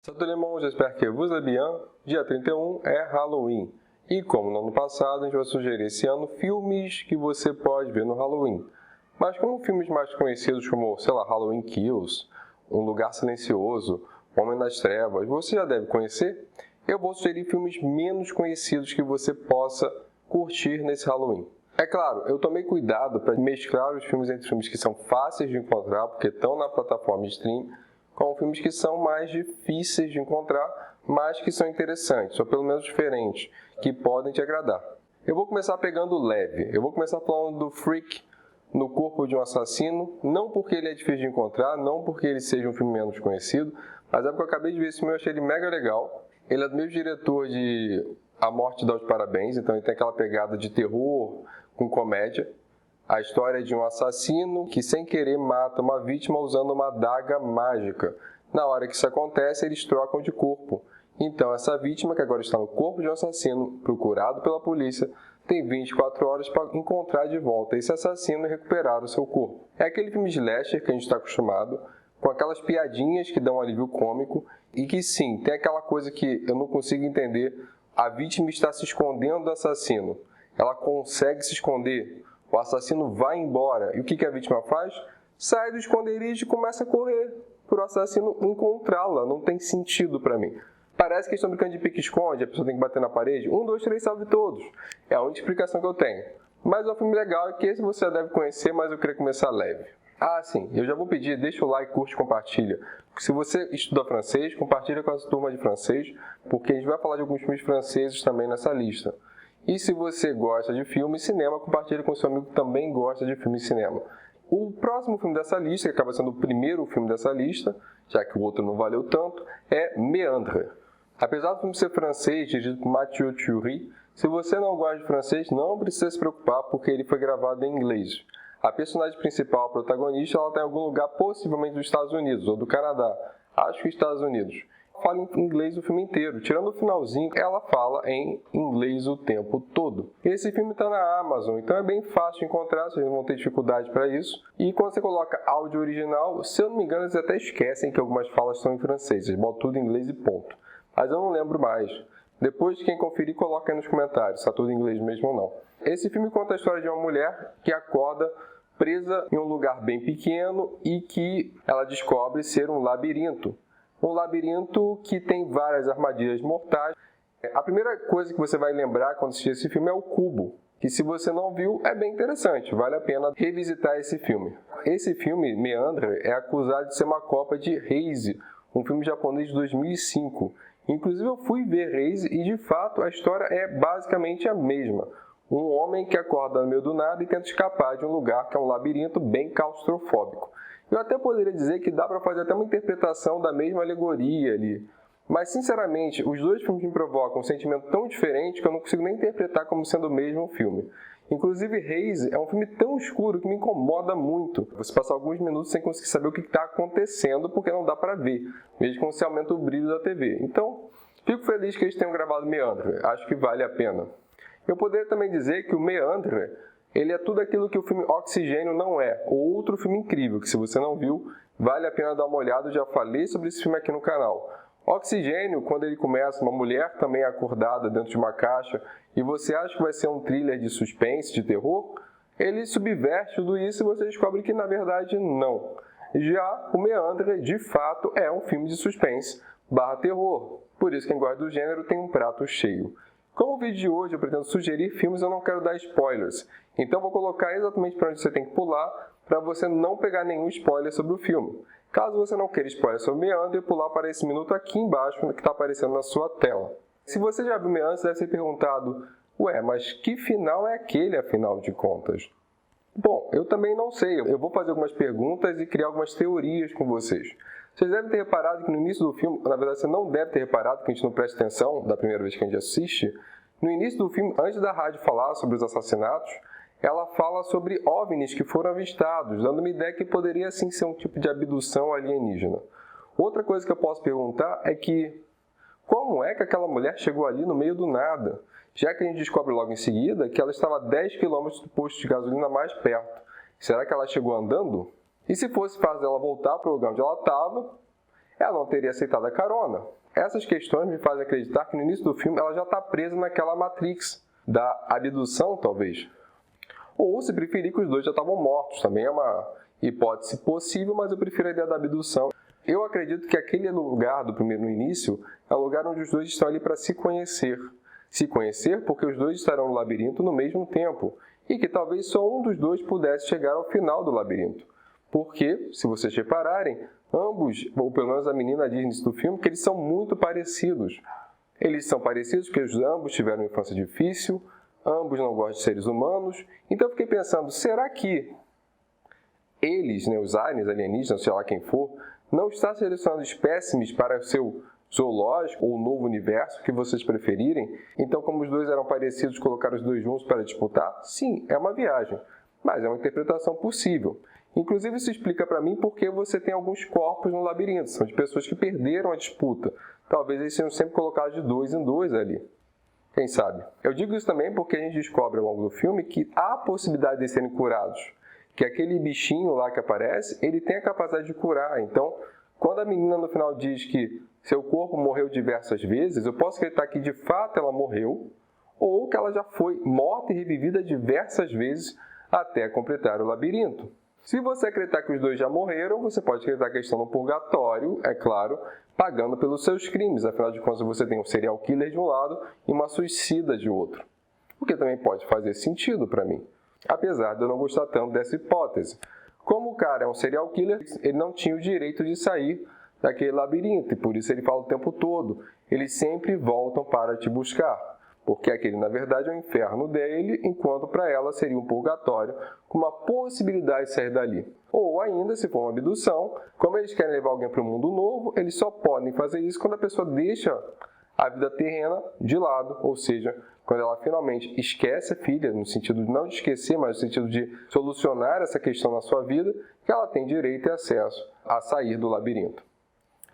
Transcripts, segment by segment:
Salut tout le monde, j'espère que vous allez bien. Dia 31 é Halloween. E como no ano passado, a gente vai sugerir esse ano filmes que você pode ver no Halloween. Mas como filmes mais conhecidos como, Halloween Kills, Um Lugar Silencioso, Homem das Trevas, você já deve conhecer, eu vou sugerir filmes menos conhecidos que você possa curtir nesse Halloween. É claro, eu tomei cuidado para mesclar os filmes entre filmes que são fáceis de encontrar, porque estão na plataforma de stream, com filmes que são mais difíceis de encontrar, mas que são interessantes, ou pelo menos diferentes, que podem te agradar. Eu vou começar pegando leve. Eu vou começar falando do Freak, No Corpo de um Assassino, não porque ele é difícil de encontrar, não porque ele seja um filme menos conhecido, mas é porque eu acabei de ver esse filme e achei ele mega legal. Ele é do mesmo diretor de A Morte dá os Parabéns, então ele tem aquela pegada de terror com comédia. A história de um assassino que sem querer mata uma vítima usando uma adaga mágica. Na hora que isso acontece, eles trocam de corpo. Então essa vítima, que agora está no corpo de um assassino, procurado pela polícia, tem 24 horas para encontrar de volta esse assassino e recuperar o seu corpo. É aquele filme slasher que a gente está acostumado, com aquelas piadinhas que dão um alívio cômico e que sim, tem aquela coisa que eu não consigo entender, a vítima está se escondendo do assassino. Ela consegue se esconder, o assassino vai embora e o que a vítima faz? Sai do esconderijo e começa a correr para o assassino encontrá-la, não tem sentido para mim. Parece que estão brincando de pique-esconde, a pessoa tem que bater na parede. 1, 2, 3, salve todos. É a única explicação que eu tenho. Mas é um filme legal que esse você já deve conhecer, mas eu queria começar leve. Ah, sim, eu já vou pedir, deixa o like, curte, compartilha. Se você estuda francês, compartilha com a sua turma de francês, porque a gente vai falar de alguns filmes franceses também nessa lista. E se você gosta de filme e cinema, compartilha com seu amigo que também gosta de filme e cinema. O próximo filme dessa lista, que acaba sendo o primeiro filme dessa lista, já que o outro não valeu tanto, é Méandre. Apesar do filme ser francês, dirigido por Mathieu Turi, se você não gosta de francês, não precisa se preocupar porque ele foi gravado em inglês. A personagem principal, a protagonista, ela está em algum lugar, possivelmente dos Estados Unidos ou do Canadá. Acho que Estados Unidos. Fala em inglês o filme inteiro. Tirando o finalzinho, ela fala em inglês o tempo todo. Esse filme está na Amazon, então é bem fácil de encontrar, vocês não vão ter dificuldade para isso. E quando você coloca áudio original, se eu não me engano, eles até esquecem que algumas falas são em francês. Eles botam tudo em inglês e ponto. Mas eu não lembro mais. Depois, quem conferir, coloca aí nos comentários se está tudo em inglês mesmo ou não. Esse filme conta a história de uma mulher que acorda presa em um lugar bem pequeno e que ela descobre ser um labirinto. Um labirinto que tem várias armadilhas mortais. A primeira coisa que você vai lembrar quando assistir esse filme é o cubo, que se você não viu, é bem interessante, vale a pena revisitar esse filme. Esse filme, Méandre, é acusado de ser uma cópia de Raze, um filme japonês de 2005. Inclusive eu fui ver Raze e de fato a história é basicamente a mesma. Um homem que acorda no meio do nada e tenta escapar de um lugar que é um labirinto bem claustrofóbico. Eu até poderia dizer que dá para fazer até uma interpretação da mesma alegoria ali. Mas, sinceramente, os dois filmes me provocam um sentimento tão diferente que eu não consigo nem interpretar como sendo o mesmo filme. Inclusive, Raze é um filme tão escuro que me incomoda muito. Você passa alguns minutos sem conseguir saber o que está acontecendo porque não dá para ver, mesmo quando você aumenta o brilho da TV. Então, fico feliz que eles tenham gravado Méandre. Acho que vale a pena. Eu poderia também dizer que o Méandre, ele é tudo aquilo que o filme Oxigênio não é. Outro filme incrível, que se você não viu, vale a pena dar uma olhada. Eu já falei sobre esse filme aqui no canal. Oxigênio, quando ele começa, uma mulher também acordada dentro de uma caixa, e você acha que vai ser um thriller de suspense, de terror, ele subverte tudo isso e você descobre que na verdade não. Já o Méandre, de fato, é um filme de suspense / terror. Por isso quem gosta do gênero tem um prato cheio. Como o vídeo de hoje eu pretendo sugerir filmes, eu não quero dar spoilers. Então vou colocar exatamente para onde você tem que pular, para você não pegar nenhum spoiler sobre o filme. Caso você não queira spoiler sobre Méandre, pular para esse minuto aqui embaixo que está aparecendo na sua tela. Se você já viu Méandre, você deve ser perguntado, ué, mas que final é aquele, afinal de contas? Bom, eu também não sei. Eu vou fazer algumas perguntas e criar algumas teorias com vocês. Vocês devem ter reparado que no início do filme, na verdade você não deve ter reparado, que a gente não presta atenção da primeira vez que a gente assiste, no início do filme, antes da rádio falar sobre os assassinatos, ela fala sobre OVNIs que foram avistados, dando uma ideia que poderia sim ser um tipo de abdução alienígena. Outra coisa que eu posso perguntar é que, como é que aquela mulher chegou ali no meio do nada? Já que a gente descobre logo em seguida que ela estava a 10 km do posto de gasolina mais perto. Será que ela chegou andando? E se fosse fácil dela voltar para o lugar onde ela estava, ela não teria aceitado a carona. Essas questões me fazem acreditar que no início do filme ela já está presa naquela Matrix da abdução, talvez. Ou, se preferir, que os dois já estavam mortos. Também é uma hipótese possível, mas eu prefiro a ideia da abdução. Eu acredito que aquele lugar do primeiro no início é um lugar onde os dois estão ali para se conhecer. Se conhecer porque os dois estarão no labirinto no mesmo tempo. E que talvez só um dos dois pudesse chegar ao final do labirinto. Porque, se vocês repararem, ambos, ou pelo menos a menina diz nisso do filme, que eles são muito parecidos. Eles são parecidos porque ambos tiveram uma infância difícil, ambos não gostam de seres humanos. Então eu fiquei pensando, será que eles, os aliens, alienígenas, sei lá quem for, não está selecionando espécimes para o seu zoológico ou novo universo, que vocês preferirem? Então, como os dois eram parecidos, colocaram os dois juntos para disputar? Sim, é uma viagem, mas é uma interpretação possível. Inclusive, isso explica para mim porque você tem alguns corpos no labirinto, são de pessoas que perderam a disputa. Talvez eles sejam sempre colocados de 2 em 2 ali. Quem sabe? Eu digo isso também porque a gente descobre ao longo do filme que há a possibilidade de serem curados. Que aquele bichinho lá que aparece, ele tem a capacidade de curar. Então, quando a menina no final diz que seu corpo morreu diversas vezes, eu posso acreditar que de fato ela morreu, ou que ela já foi morta e revivida diversas vezes até completar o labirinto. Se você acreditar que os dois já morreram, você pode acreditar que eles estão no purgatório, é claro, pagando pelos seus crimes. Afinal de contas, você tem um serial killer de um lado e uma suicida de outro. O que também pode fazer sentido para mim. Apesar de eu não gostar tanto dessa hipótese. Como o cara é um serial killer, ele não tinha o direito de sair daquele labirinto. E por isso ele fala o tempo todo. Eles sempre voltam para te buscar. Porque aquele, na verdade, é o inferno dele, enquanto para ela seria um purgatório, com uma possibilidade de sair dali. Ou ainda, se for uma abdução, como eles querem levar alguém para um mundo novo, eles só podem fazer isso quando a pessoa deixa a vida terrena de lado, ou seja, quando ela finalmente esquece a filha, no sentido de não de esquecer, mas no sentido de solucionar essa questão na sua vida, que ela tem direito e acesso a sair do labirinto.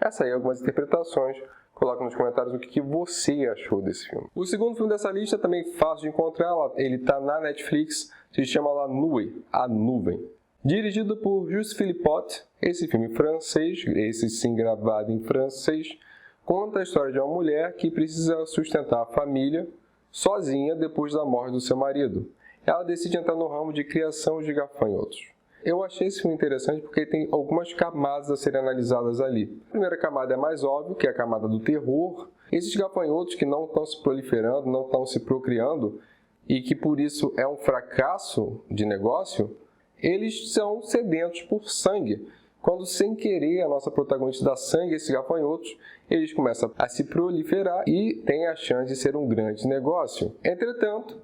Essas aí são algumas interpretações. Coloca nos comentários o que você achou desse filme. O segundo filme dessa lista, também fácil de encontrar, ele está na Netflix, se chama La Nuit, A Nuvem. Dirigido por Juste Philippot, esse filme francês, esse sim gravado em francês, conta a história de uma mulher que precisa sustentar a família sozinha depois da morte do seu marido. Ela decide entrar no ramo de criação de gafanhotos. Eu achei esse filme interessante porque tem algumas camadas a serem analisadas ali. A primeira camada é mais óbvia, que é a camada do terror. Esses gafanhotos que não estão se proliferando, não estão se procriando, e que por isso é um fracasso de negócio, eles são sedentos por sangue. Quando, sem querer, a nossa protagonista dá sangue a esses gafanhotos, eles começam a se proliferar e têm a chance de ser um grande negócio. Entretanto,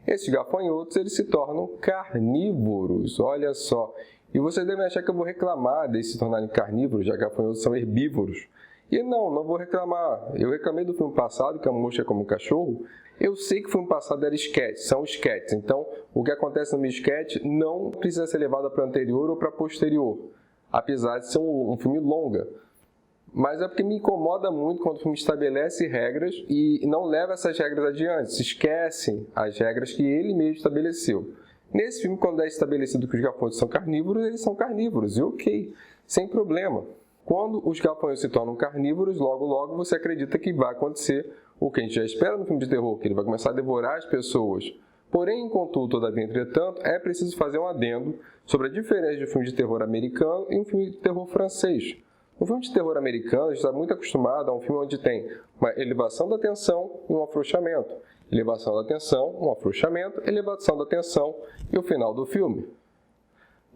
esses gafanhotos eles se tornam carnívoros, olha só. E vocês devem achar que eu vou reclamar deles se tornarem carnívoros, já que gafanhotos são herbívoros. E não vou reclamar. Eu reclamei do filme passado, que a mosca como um cachorro. Eu sei que o filme passado era sketch, são sketches. Então, o que acontece no meu sketch não precisa ser levado para anterior ou para posterior. Apesar de ser um filme longa. Mas é porque me incomoda muito quando o filme estabelece regras e não leva essas regras adiante. Se esquecem as regras que ele mesmo estabeleceu. Nesse filme, quando é estabelecido que os gafanhotos são carnívoros, eles são carnívoros. E ok, sem problema. Quando os gafanhotos se tornam carnívoros, logo você acredita que vai acontecer o que a gente já espera no filme de terror, que ele vai começar a devorar as pessoas. Porém, contudo, todavia, entretanto, é preciso fazer um adendo sobre a diferença de um filme de terror americano e um filme de terror francês. No filme de terror americano, a gente está muito acostumado a um filme onde tem uma elevação da tensão e um afrouxamento. Elevação da tensão, um afrouxamento, elevação da tensão e o final do filme.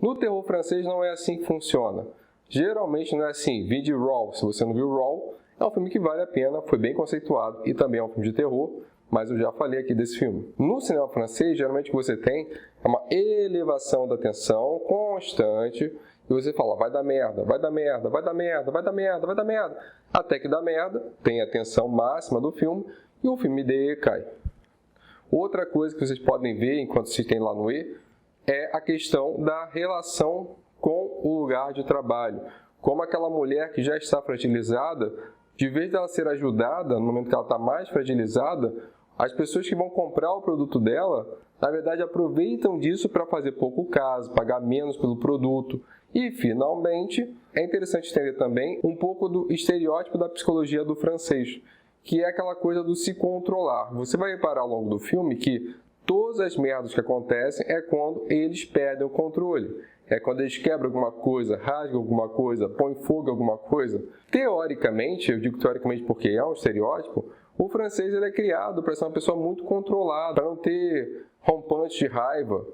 No terror francês não é assim que funciona. Geralmente não é assim. Vide Raw. Se você não viu Raw, é um filme que vale a pena, foi bem conceituado e também é um filme de terror, mas eu já falei aqui desse filme. No cinema francês, geralmente o que você tem é uma elevação da tensão constante. E você fala, vai dar merda, vai dar merda, vai dar merda, vai dar merda, vai dar merda. Até que dá merda, tem a tensão máxima do filme e o filme decai. Outra coisa que vocês podem ver enquanto assistem lá no E é a questão da relação com o lugar de trabalho. Como aquela mulher que já está fragilizada, de vez dela ser ajudada, no momento que ela está mais fragilizada, as pessoas que vão comprar o produto dela, na verdade, aproveitam disso para fazer pouco caso, pagar menos pelo produto. E, finalmente, é interessante entender também um pouco do estereótipo da psicologia do francês, que é aquela coisa do se controlar. Você vai reparar ao longo do filme que todas as merdas que acontecem é quando eles perdem o controle. É quando eles quebram alguma coisa, rasgam alguma coisa, põem fogo em alguma coisa. Teoricamente, eu digo teoricamente porque é um estereótipo, o francês ele é criado para ser uma pessoa muito controlada, para não ter rompantes de raiva.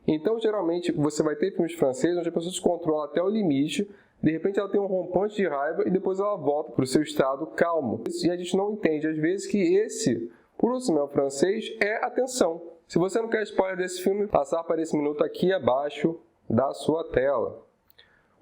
Então, geralmente, você vai ter filmes franceses onde a pessoa se controla até o limite, de repente ela tem um rompante de raiva e depois ela volta para o seu estado calmo. E a gente não entende, às vezes, que esse, por um cinema francês, é a tensão. Se você não quer spoiler desse filme, passar para esse minuto aqui abaixo da sua tela.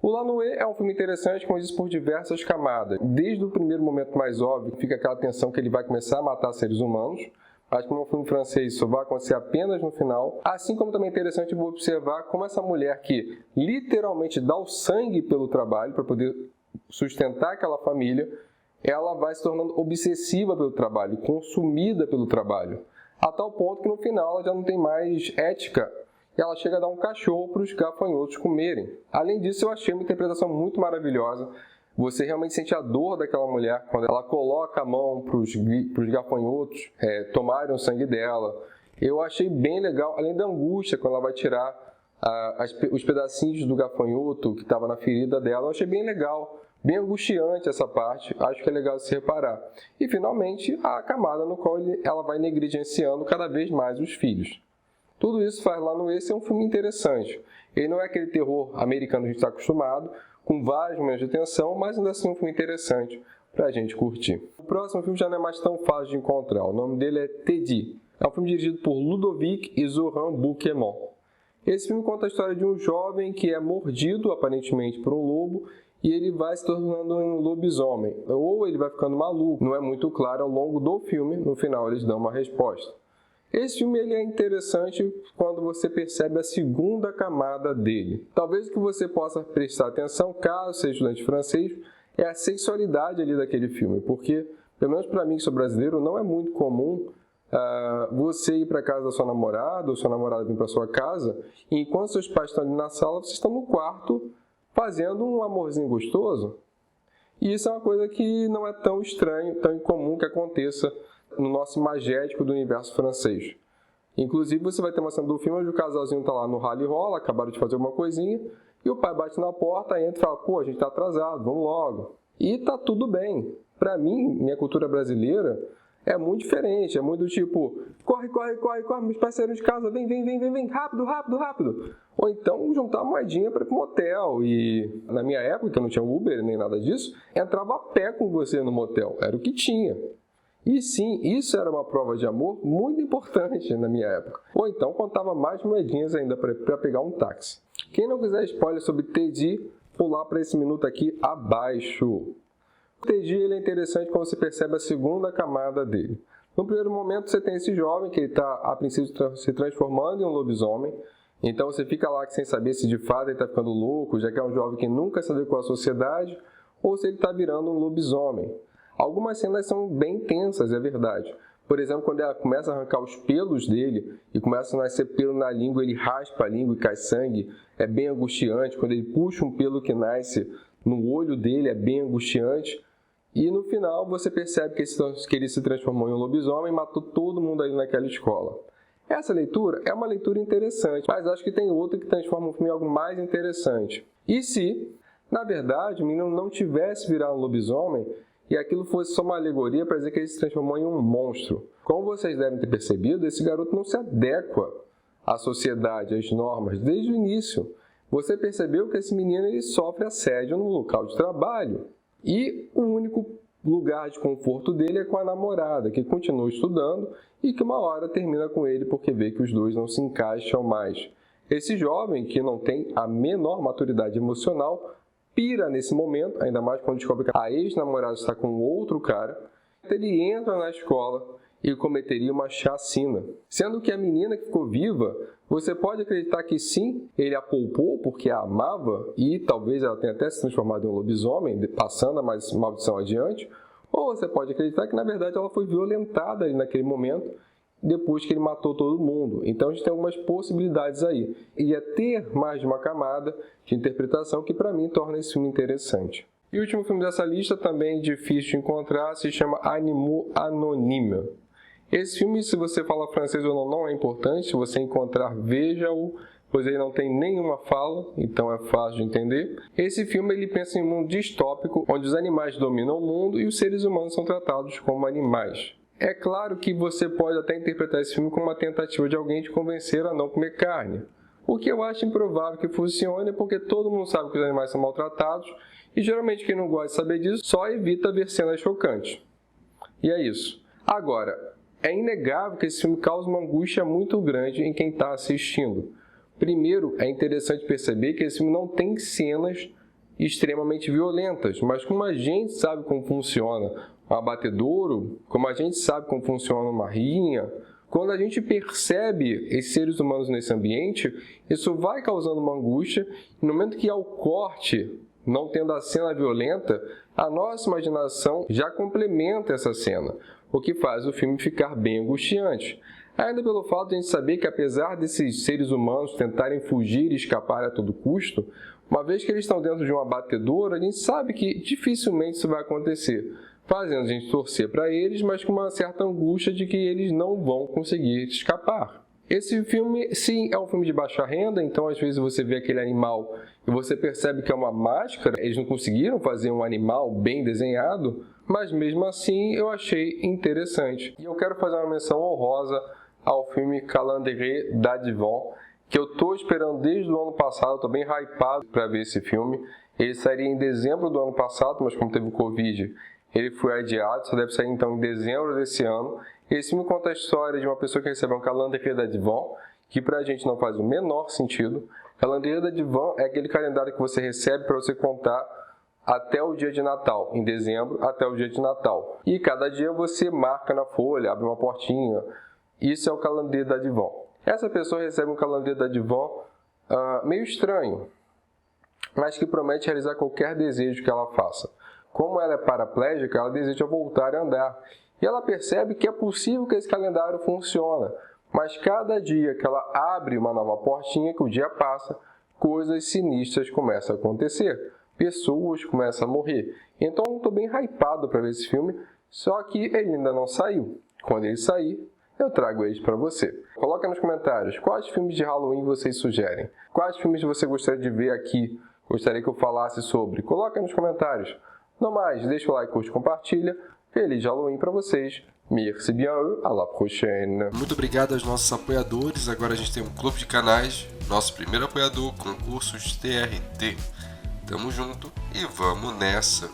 O La Nuit é um filme interessante, como eu disse, por diversas camadas. Desde o primeiro momento mais óbvio, fica aquela tensão que ele vai começar a matar seres humanos. Acho que no filme francês isso vai acontecer apenas no final. Assim como também é interessante observar como essa mulher que literalmente dá o sangue pelo trabalho para poder sustentar aquela família, ela vai se tornando obsessiva pelo trabalho, consumida pelo trabalho. A tal ponto que no final ela já não tem mais ética e ela chega a dar um cachorro para os gafanhotos comerem. Além disso, eu achei uma interpretação muito maravilhosa. Você realmente sente a dor daquela mulher quando ela coloca a mão para os gafanhotos tomarem o sangue dela. Eu achei bem legal, além da angústia, quando ela vai tirar os pedacinhos do gafanhoto que estava na ferida dela. Eu achei bem legal, bem angustiante essa parte. Acho que é legal se reparar. E, finalmente, a camada no qual ela vai negligenciando cada vez mais os filhos. Tudo isso faz lá no Esse é um filme interessante. Ele não é aquele terror americano que a gente está acostumado, com vários momentos de tensão, mas ainda assim é um filme interessante para a gente curtir. O próximo filme já não é mais tão fácil de encontrar. O nome dele é Teddy. É um filme dirigido por Ludovic e Zoran Bouquemont. Esse filme conta a história de um jovem que é mordido, aparentemente, por um lobo, e ele vai se tornando um lobisomem. Ou ele vai ficando maluco. Não é muito claro ao longo do filme. No final eles dão uma resposta. Esse filme ele é interessante quando você percebe a segunda camada dele. Talvez o que você possa prestar atenção, caso seja estudante francês, é a sexualidade ali daquele filme. Porque, pelo menos para mim que sou brasileiro, não é muito comum você ir para casa da sua namorada ou sua namorada vir para sua casa e enquanto seus pais estão ali na sala, vocês estão no quarto fazendo um amorzinho gostoso. E isso é uma coisa que não é tão estranho, tão incomum que aconteça no nosso imagético do universo francês. Inclusive, você vai ter uma cena do filme onde o casalzinho está lá no rally rola, acabaram de fazer uma coisinha, e o pai bate na porta, entra e fala, pô, a gente está atrasado, vamos logo. E tá tudo bem. Para mim, minha cultura brasileira é muito diferente, é muito tipo, corre, corre, corre, corre, meus parceiros de casa, vem, rápido, rápido, rápido. Ou então juntar uma moedinha para ir para um motel. E na minha época, que eu não tinha Uber nem nada disso, entrava a pé com você no motel, era o que tinha. E sim, isso era uma prova de amor muito importante na minha época. Ou então contava mais moedinhas ainda para pegar um táxi. Quem não quiser spoiler sobre Teddy, pular para esse minuto aqui abaixo. O Teddy ele é interessante quando você percebe a segunda camada dele. No primeiro momento você tem esse jovem que está a princípio se transformando em um lobisomem. Então você fica lá sem saber se de fato ele está ficando louco, já que é um jovem que nunca se adequou à sociedade, ou se ele está virando um lobisomem. Algumas cenas são bem tensas, é verdade. Por exemplo, quando ela começa a arrancar os pelos dele e começa a nascer pelo na língua, ele raspa a língua e cai sangue. É bem angustiante. Quando ele puxa um pelo que nasce no olho dele, é bem angustiante. E no final você percebe que ele se transformou em um lobisomem e matou todo mundo ali naquela escola. Essa leitura é uma leitura interessante, mas acho que tem outra que transforma o filme em algo mais interessante. E se, na verdade, o menino não tivesse virado um lobisomem, e aquilo fosse só uma alegoria para dizer que ele se transformou em um monstro. Como vocês devem ter percebido, esse garoto não se adequa à sociedade, às normas, desde o início. Você percebeu que esse menino ele sofre assédio no local de trabalho. E o único lugar de conforto dele é com a namorada, que continua estudando e que uma hora termina com ele porque vê que os dois não se encaixam mais. Esse jovem, que não tem a menor maturidade emocional, pira nesse momento, ainda mais quando descobre que a ex-namorada está com outro cara. Ele entra na escola e cometeria uma chacina. Sendo que a menina que ficou viva, você pode acreditar que sim, ele a poupou porque a amava e talvez ela tenha até se transformado em um lobisomem, passando a maldição adiante, ou você pode acreditar que na verdade ela foi violentada ali naquele momento depois que ele matou todo mundo. Então a gente tem algumas possibilidades aí. E é ter mais de uma camada de interpretação que para mim torna esse filme interessante. E o último filme dessa lista, também difícil de encontrar, se chama Animaux Anonymes. Esse filme, se você fala francês ou não é importante. Se você encontrar, veja-o, pois ele não tem nenhuma fala, então é fácil de entender. Esse filme ele pensa em um mundo distópico, onde os animais dominam o mundo e os seres humanos são tratados como animais. É claro que você pode até interpretar esse filme como uma tentativa de alguém te convencer a não comer carne. O que eu acho improvável que funcione, porque todo mundo sabe que os animais são maltratados e geralmente quem não gosta de saber disso só evita ver cenas chocantes. E é isso. Agora, é inegável que esse filme causa uma angústia muito grande em quem está assistindo. Primeiro, é interessante perceber que esse filme não tem cenas extremamente violentas, mas como a gente sabe como funciona um abatedouro, como a gente sabe como funciona uma rinha, quando a gente percebe esses seres humanos nesse ambiente, isso vai causando uma angústia. No momento que há o corte, não tendo a cena violenta, a nossa imaginação já complementa essa cena, o que faz o filme ficar bem angustiante. Ainda pelo fato de a gente saber que, apesar desses seres humanos tentarem fugir e escapar a todo custo, uma vez que eles estão dentro de um abatedouro, a gente sabe que dificilmente isso vai acontecer, fazendo a gente torcer para eles, mas com uma certa angústia de que eles não vão conseguir escapar. Esse filme, sim, é um filme de baixa renda, então às vezes você vê aquele animal e você percebe que é uma máscara, eles não conseguiram fazer um animal bem desenhado, mas mesmo assim eu achei interessante. E eu quero fazer uma menção honrosa ao filme Calendrier d'Advent, que eu estou esperando desde o ano passado, estou bem hypado para ver esse filme. Ele sairia em dezembro do ano passado, mas como teve o Covid, ele foi adiado, só deve sair então em dezembro desse ano. Esse filme conta a história de uma pessoa que recebe um Calendrier d'Advent, que pra gente não faz o menor sentido. Calendrier d'Advent é aquele calendário que você recebe para você contar até o dia de Natal, em dezembro até o dia de Natal. E cada dia você marca na folha, abre uma portinha. Isso é o Calendrier d'Advent. Essa pessoa recebe um Calendrier d'Advent meio estranho, mas que promete realizar qualquer desejo que ela faça. Como ela é paraplégica, ela deseja voltar a andar. E ela percebe que é possível que esse calendário funcione. Mas cada dia que ela abre uma nova portinha, que o dia passa, coisas sinistras começam a acontecer. Pessoas começam a morrer. Então eu estou bem hypado para ver esse filme, só que ele ainda não saiu. Quando ele sair, eu trago eles para você. Coloca nos comentários quais filmes de Halloween vocês sugerem. Quais filmes você gostaria de ver aqui, gostaria que eu falasse sobre. Coloca nos comentários. No mais, deixa o like, curte e compartilha. Feliz Halloween para vocês. Merci bien, à la prochaine. Muito obrigado aos nossos apoiadores. Agora a gente tem um clube de canais. Nosso primeiro apoiador, Concursos TRT. Tamo junto e vamos nessa.